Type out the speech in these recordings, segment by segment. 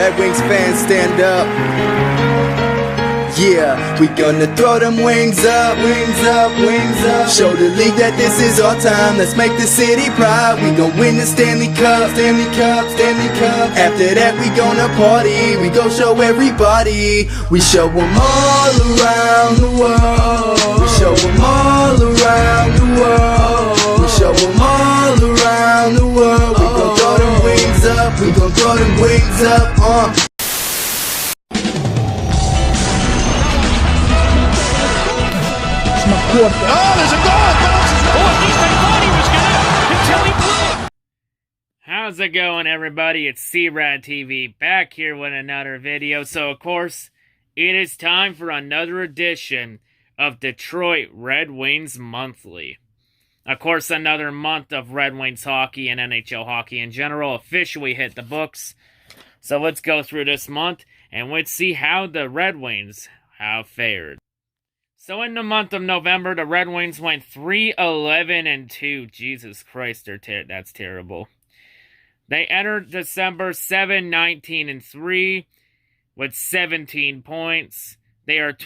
Red Wings fans, stand up. Yeah, we gonna throw them wings up, wings up, wings up. Show the league that this is our time. Let's make the city proud. We gon' win the Stanley Cup, Stanley Cup, Stanley Cup. After that we gonna party. We gon' show everybody. We show them all around the world. We show them all around the world. We show them all around the world. We gon' throw them wings up. We gon' throw them wings up. Oh, there's a goal! Oh, at least I thought he was gonna until he blew it. How's it going, everybody? It's C-RadTV back here with another video. So, of course, it is time for another edition of Detroit Red Wings Monthly. Of course, another month of Red Wings hockey and NHL hockey in general officially hit the books. So let's go through this month and let's see how the Red Wings have fared. So in the month of November, the Red Wings went 3-11-2. Jesus Christ, that's terrible. They entered December 7-19-3 with 17 points. They are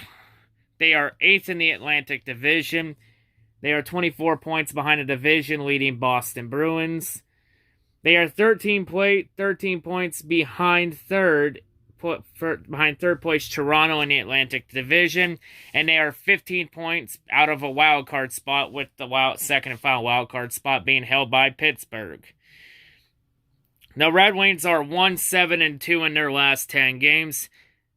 8th in the Atlantic Division. They are 24 points behind the division leading Boston Bruins. They are 13 points behind third place Toronto in the Atlantic Division, and they are 15 points out of a wild card spot, with the second and final wild card spot being held by Pittsburgh. The Red Wings are 1-7-2 in their last 10 games,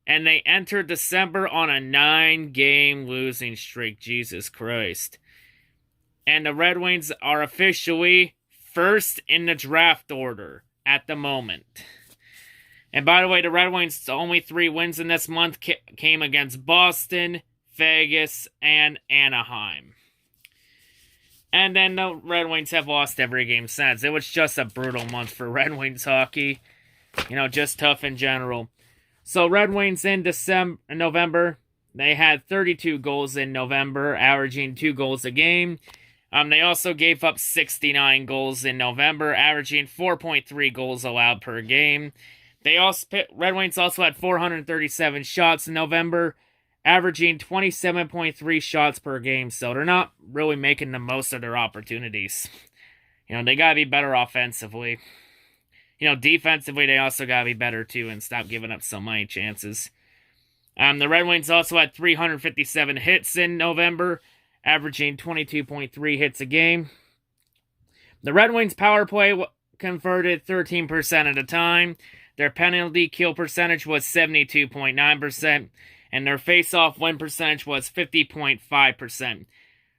and they entered December on a 9-game losing streak. Jesus Christ. And the Red Wings are officially first in the draft order at the moment. And by the way, the Red Wings' only 3 wins in this month came against Boston, Vegas, and Anaheim. And then the Red Wings have lost every game since. It was just a brutal month for Red Wings hockey. You know, just tough in general. So Red Wings in November, they had 32 goals in November, averaging 2 goals a game. They also gave up 69 goals in November, averaging 4.3 goals allowed per game. Red Wings also had 437 shots in November, averaging 27.3 shots per game. So they're not really making the most of their opportunities. You know, they got to be better offensively. You know, defensively, they also got to be better too and stop giving up so many chances. The Red Wings also had 357 hits in November, averaging 22.3 hits a game. The Red Wings power play converted 13% of the time. Their penalty kill percentage was 72.9%, and their face-off win percentage was 50.5%.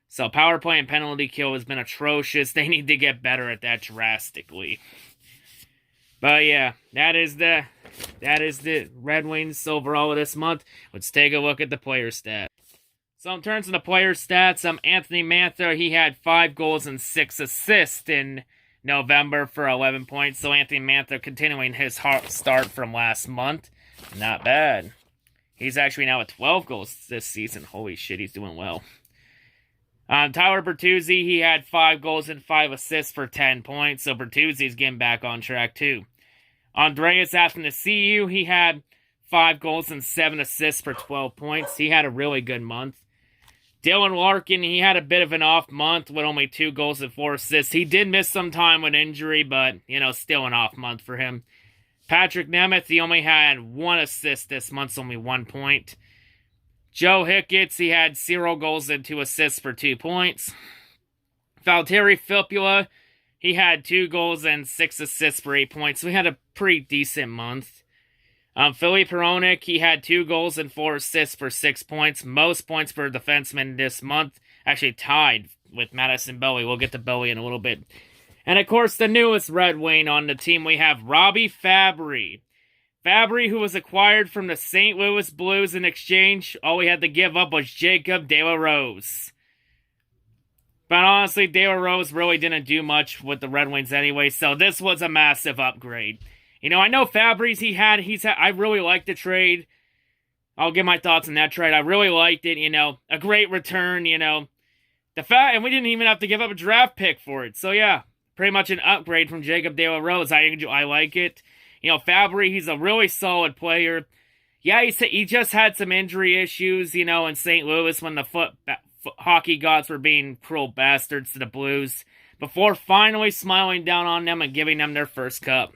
So power play and penalty kill has been atrocious. They need to get better at that drastically. But yeah, that is the Red Wings overall of this month. Let's take a look at the player stats. So in terms of the player stats, Anthony Mantha, he had 5 goals and 6 assists in November for 11 points. So Anthony Mantha continuing his hot start from last month. Not bad. He's actually now at 12 goals this season. Holy shit, he's doing well. Tyler Bertuzzi, he had 5 goals and 5 assists for 10 points. So Bertuzzi's getting back on track too. Andreas Athanasiou, he had 5 goals and 7 assists for 12 points. He had a really good month. Dylan Larkin, he had a bit of an off month with only 2 goals and 4 assists. He did miss some time with injury, but, you know, still an off month for him. Patrick Nemeth, he only had 1 assist this month, so only 1 point. Joe Hicketts, he had 0 goals and 2 assists for 2 points. Valtteri Filppula, he had 2 goals and 6 assists for 8 points, so he had a pretty decent month. Philippe Hronek, he had 2 goals and 4 assists for 6 points. Most points for a defenseman this month. Actually tied with Madison Bowie. We'll get to Bowie in a little bit. And of course, the newest Red Wing on the team, we have Robbie Fabry. Fabry, who was acquired from the St. Louis Blues in exchange, all we had to give up was Jacob De La Rose. But honestly, De La Rose really didn't do much with the Red Wings anyway, so this was a massive upgrade. You know, I know Fabry's I really liked the trade. I'll give my thoughts on that trade. I really liked it, you know. A great return, you know. And we didn't even have to give up a draft pick for it. So, yeah, pretty much an upgrade from Jacob De La Rose. I like it. You know, Fabry, he's a really solid player. Yeah, he just had some injury issues, you know, in St. Louis when the hockey gods were being cruel bastards to the Blues, before finally smiling down on them and giving them their first cup.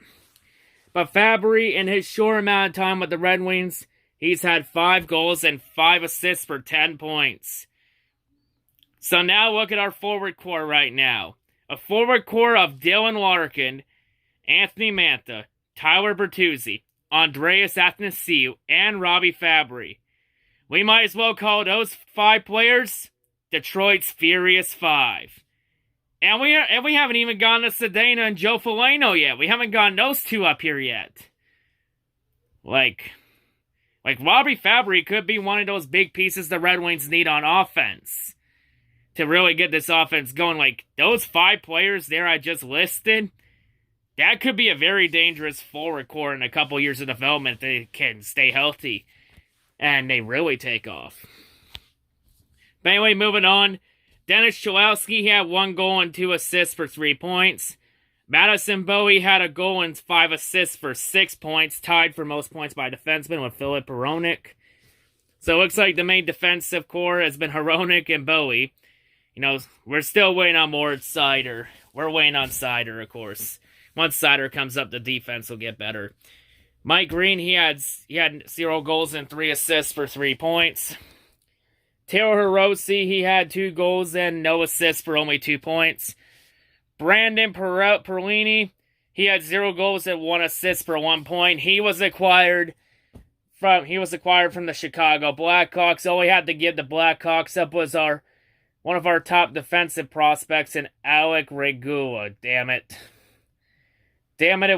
But Fabry, in his short amount of time with the Red Wings, he's had 5 goals and 5 assists for 10 points. So now look at our forward core right now. A forward core of Dylan Larkin, Anthony Mantha, Tyler Bertuzzi, Andreas Athanasiou, and Robbie Fabry. We might as well call those 5 players Detroit's Furious 5. And we haven't even gotten to Sedana and Joe Foligno yet. We haven't gotten those 2 up here yet. Like Robbie Fabry could be one of those big pieces the Red Wings need on offense to really get this offense going. Like, those 5 players there I just listed, that could be a very dangerous forward core in a couple years of development if they can stay healthy and they really take off. But anyway, moving on. Dennis Cholowski, he had 1 goal and 2 assists for 3 points. Madison Bowie had a goal and 5 assists for 6 points, tied for most points by defenseman with Philip Hronek. So it looks like the main defensive core has been Hronek and Bowie. You know, we're still waiting on more Seider. We're waiting on Seider, of course. Once Seider comes up, the defense will get better. Mike Green, he had 0 goals and 3 assists for 3 points. Taylor Hirose, he had 2 goals and no assists for only 2 points. Brandon Perlini, he had 0 goals and 1 assist for 1 point. He was acquired from the Chicago Blackhawks. All we had to give the Blackhawks up was one of our top defensive prospects in Alec Regula. Damn it,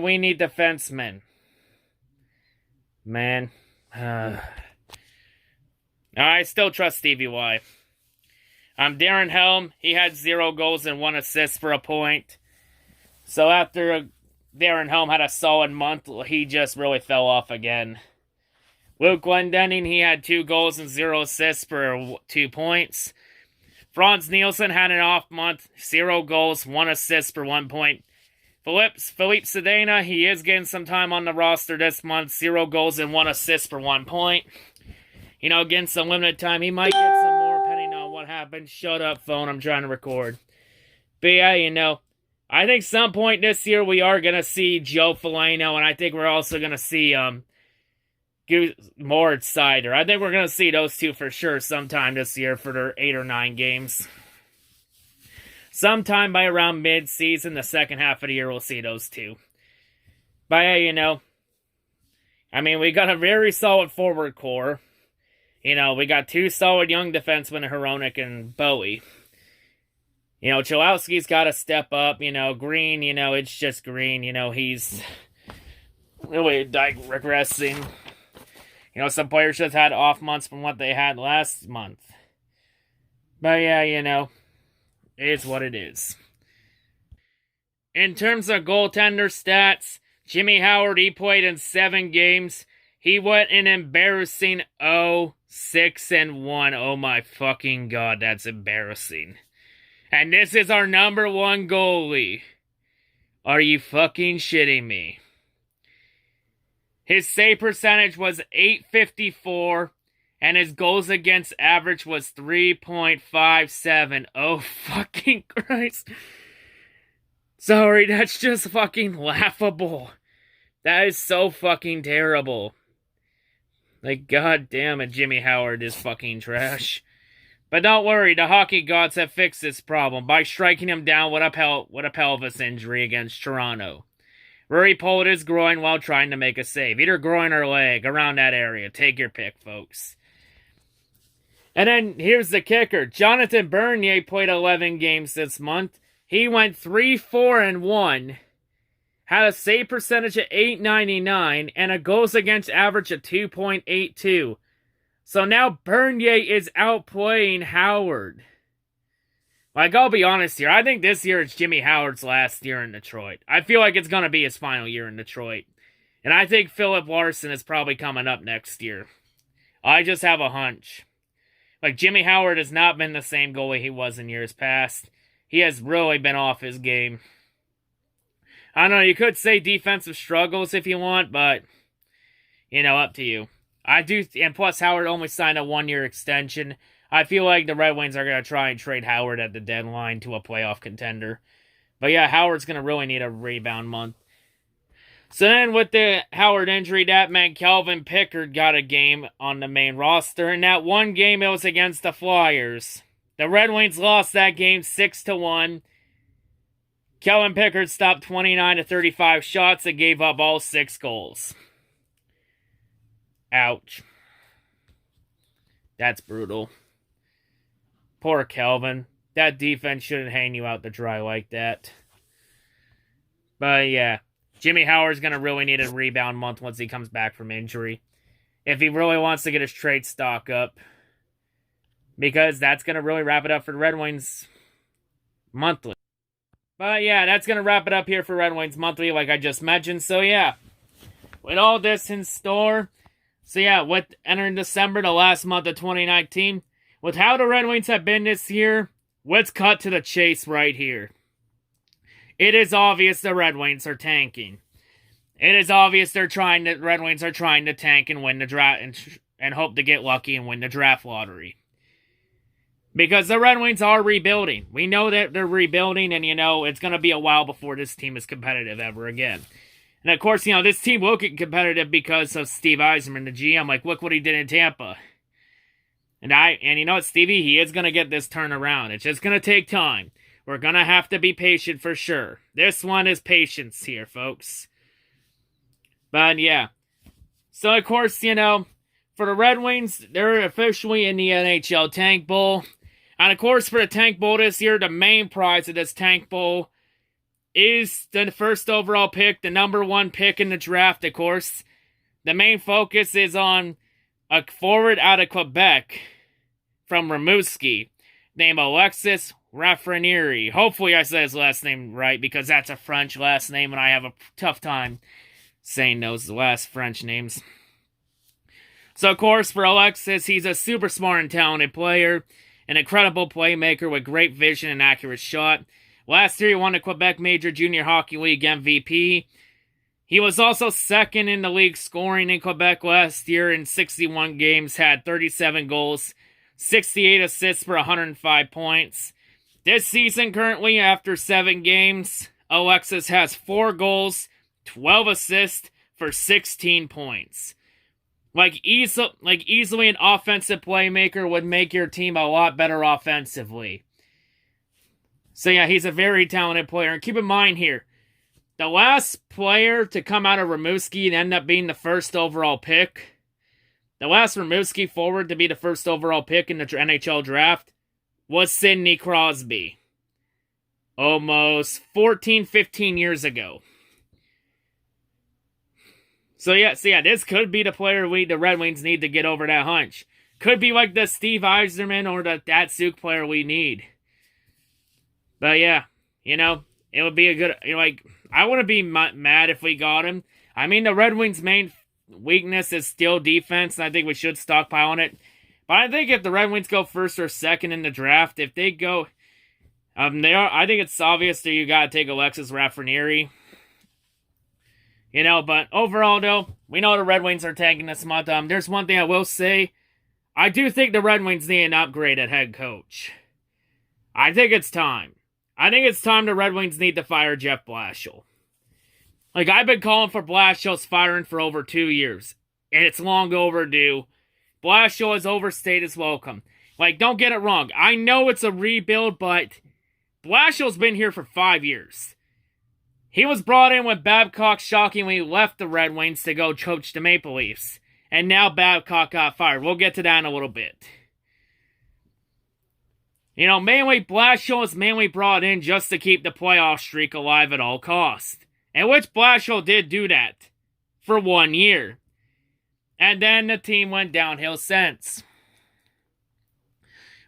we need defensemen. Man. I still trust Stevie Y. Darren Helm, he had 0 goals and 1 assist for a point. So after Darren Helm had a solid month, he just really fell off again. Luke Glendening, he had 2 goals and 0 assists for 2 points. Franz Nielsen had an off month, 0 goals, 1 assist for 1 point. Philippe Sedana, he is getting some time on the roster this month, 0 goals and 1 assist for 1 point. You know, getting some limited time. He might get some more depending on what happens. Shut up, phone. I'm trying to record. But yeah, you know, I think some point this year we are going to see Joe Foligno, and I think we're also going to see Moritz Seider. I think we're going to see those 2 for sure sometime this year for their 8 or 9 games. Sometime by around mid-season, the second half of the year, we'll see those 2. But yeah, you know, I mean, we got a very solid forward core. You know, we got 2 solid young defensemen, Hronek and Bowie. You know, Cholowski's got to step up. You know, Green, you know, it's just Green. You know, he's really regressing. You know, some players just had off months from what they had last month. But yeah, you know, it is what it is. In terms of goaltender stats, Jimmy Howard, he played in 7 games. He went an embarrassing 0-6-1. Oh my fucking god, that's embarrassing. And this is our number 1 goalie. Are you fucking shitting me? His save percentage was .854, and his goals against average was 3.57. Oh fucking Christ. Sorry, that's just fucking laughable. That is so fucking terrible. Like, god damn it, Jimmy Howard is fucking trash. But don't worry, the hockey gods have fixed this problem by striking him down with a pelvis injury against Toronto. Rory pulled his groin while trying to make a save. Either groin or leg, around that area. Take your pick, folks. And then, here's the kicker. Jonathan Bernier played 11 games this month. He went 3-4-1. Had a save percentage of .899 and a goals against average of 2.82. So now Bernier is outplaying Howard. Like, I'll be honest here. I think this year it's Jimmy Howard's last year in Detroit. I feel like it's going to be his final year in Detroit. And I think Philip Larson is probably coming up next year. I just have a hunch. Like, Jimmy Howard has not been the same goalie he was in years past. He has really been off his game. I don't know, you could say defensive struggles if you want, but, you know, up to you. I do, and plus Howard only signed a 1-year extension. I feel like the Red Wings are going to try and trade Howard at the deadline to a playoff contender. But yeah, Howard's going to really need a rebound month. So then with the Howard injury, that meant Calvin Pickard got a game on the main roster. And that one game, it was against the Flyers. The Red Wings lost that game 6-1. Calvin Pickard stopped 29 to 35 shots and gave up all 6 goals. Ouch. That's brutal. Poor Calvin. That defense shouldn't hang you out to dry like that. But yeah, Jimmy Howard's going to really need a rebound month once he comes back from injury. If he really wants to get his trade stock up. Because that's going to really wrap it up for the Red Wings monthly. But yeah, that's going to wrap it up here for Red Wings monthly like I just mentioned. So yeah, with all this in store. So yeah, with entering December, the last month of 2019. With how the Red Wings have been this year, let's cut to the chase right here. It is obvious the Red Wings are tanking. It is obvious the Red Wings are trying to tank and win the draft and hope to get lucky and win the draft lottery. Because the Red Wings are rebuilding. We know that they're rebuilding, and you know, it's going to be a while before this team is competitive ever again. And of course, you know, this team will get competitive because of Steve Yzer-plan, the GM. Like, look what he did in Tampa. And you know what, Stevie? He is going to get this turned around. It's just going to take time. We're going to have to be patient for sure. This one is patience here, folks. But yeah. So, of course, you know, for the Red Wings, they're officially in the NHL Tank Bowl. And, of course, for the Tank Bowl this year, the main prize of this Tank Bowl is the first overall pick, the number 1 pick in the draft, of course. The main focus is on a forward out of Quebec from Rimouski named Alexis Lafreniere. Hopefully I said his last name right because that's a French last name and I have a tough time saying those last French names. So, of course, for Alexis, he's a super smart and talented player, an incredible playmaker with great vision and accurate shot. Last year, he won the Quebec Major Junior Hockey League MVP. He was also second in the league scoring in Quebec last year in 61 games, had 37 goals, 68 assists for 105 points. This season, currently, after 7 games, Alexis has 4 goals, 12 assists for 16 points. Easily an offensive playmaker would make your team a lot better offensively. So yeah, he's a very talented player. And keep in mind here, the last player to come out of Rimouski and end up being the first overall pick, the last Rimouski forward to be the first overall pick in the NHL draft was Sidney Crosby. Almost 15 years ago. So yeah, this could be the player the Red Wings need to get over that hunch. Could be like the Steve Yzer-plan or the Datsuk player we need. But yeah, you know, it would be a good, you know, like, I wouldn't be mad if we got him. I mean, the Red Wings' main weakness is still defense, and I think we should stockpile on it. But I think if the Red Wings go first or second in the draft, if they go, I think it's obvious that you gotta take Alexis Lafreniere. You know, but overall, though, we know the Red Wings are tanking this month. There's one thing I will say. I do think the Red Wings need an upgrade at head coach. I think it's time. I think it's time the Red Wings need to fire Jeff Blashill. Like, I've been calling for Blashill's firing for over 2 years, and it's long overdue. Blashill has overstayed his welcome. Like, don't get it wrong. I know it's a rebuild, but Blashill's been here for 5 years. He was brought in when Babcock shockingly left the Red Wings to go coach the Maple Leafs. And now Babcock got fired. We'll get to that in a little bit. You know, Blashill was mainly brought in just to keep the playoff streak alive at all costs. And which Blashill did do that for 1 year. And then the team went downhill since.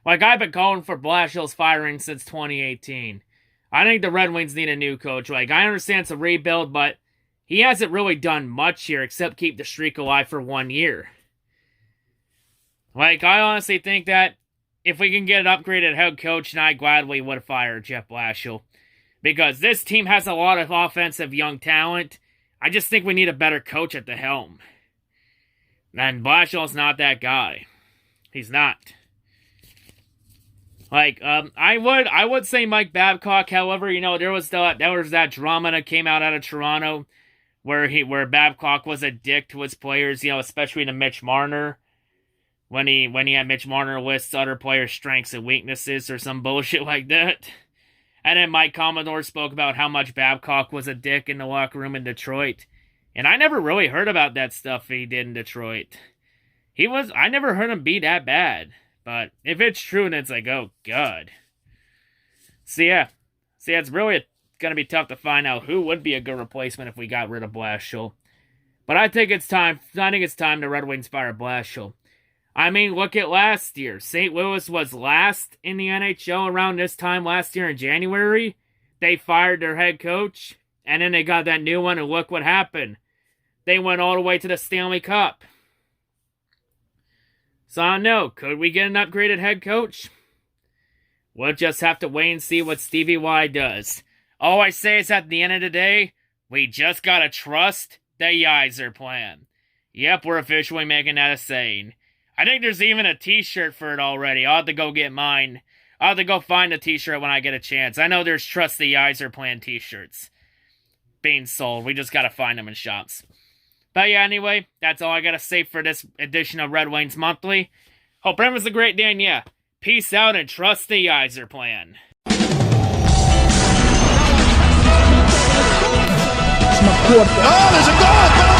Like, I've been calling for Blashill's firing since 2018. I think the Red Wings need a new coach. Like, I understand it's a rebuild, but he hasn't really done much here except keep the streak alive for 1 year. Like, I honestly think that if we can get an upgraded head coach, then I gladly would fire Jeff Blashill. Because this team has a lot of offensive young talent. I just think we need a better coach at the helm. And Blashill's not that guy. He's not. Like, I would say Mike Babcock. However, you know, there was that drama that came out of Toronto where Babcock was a dick to his players, you know, especially to Mitch Marner. When he had Mitch Marner list other players' strengths and weaknesses or some bullshit like that. And then Mike Commodore spoke about how much Babcock was a dick in the locker room in Detroit. And I never really heard about that stuff he did in Detroit. I never heard him be that bad. But if it's true, then it's like, oh, God. So, yeah. It's really going to be tough to find out who would be a good replacement if we got rid of Blashill. But I think it's time the Red Wings fire Blashill. I mean, look at last year. St. Louis was last in the NHL around this time last year in January. They fired their head coach, and then they got that new one, and look what happened. They went all the way to the Stanley Cup. So I don't know, could we get an upgraded head coach? We'll just have to wait and see what Stevie Y does. All I say is at the end of the day, we just gotta trust the Yzer-plan. Yep, we're officially making that a saying. I think there's even a t-shirt for it already. I'll have to go get mine. I'll have to go find a t-shirt when I get a chance. I know there's Trust the Yzer-plan t-shirts being sold. We just gotta find them in shops. But yeah, anyway, that's all I gotta say for this edition of Red Wings Monthly. Hope everyone's a great day, and yeah, peace out and trust the Yzer-plan. Oh, there's a goal!